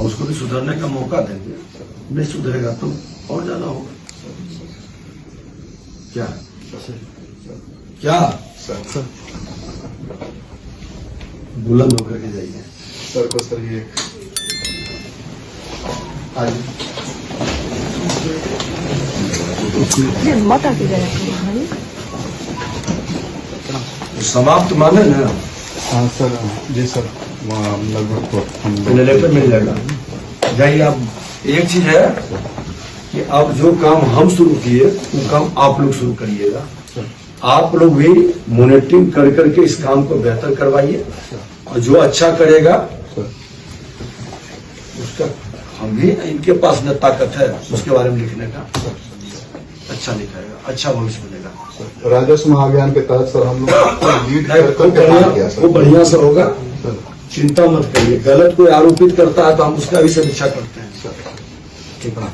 और उसको भी सुधरने का मौका देंगे। नहीं सुधरेगा तो और ज्यादा होगा। क्या क्या सर बुलंद होकर के जाइए सर को सर ये आज समाप्त माने ना। हाँ सर जी सर वहाँ लगभग तो हम लेटर मिल जाएगा। जाइए। आप एक चीज है कि अब जो काम हम शुरू किए वो काम आप लोग शुरू करिएगा। आप लोग भी मॉनिटरिंग कर करके इस काम को बेहतर करवाइए और जो अच्छा करेगा उसका हम भी इनके पास न ताकत है उसके बारे में लिखने का। अच्छा लिखाएगा, अच्छा भविष्य बनेगा। राजस्व महाअभियान के तहत सर हम लोग लीड करके काम किया वो सर। बढ़िया से होगा। सर चिंता मत करिए। गलत कोई आरोपित करता है तो हम उसका भी समीक्षा करते हैं। ठीक है।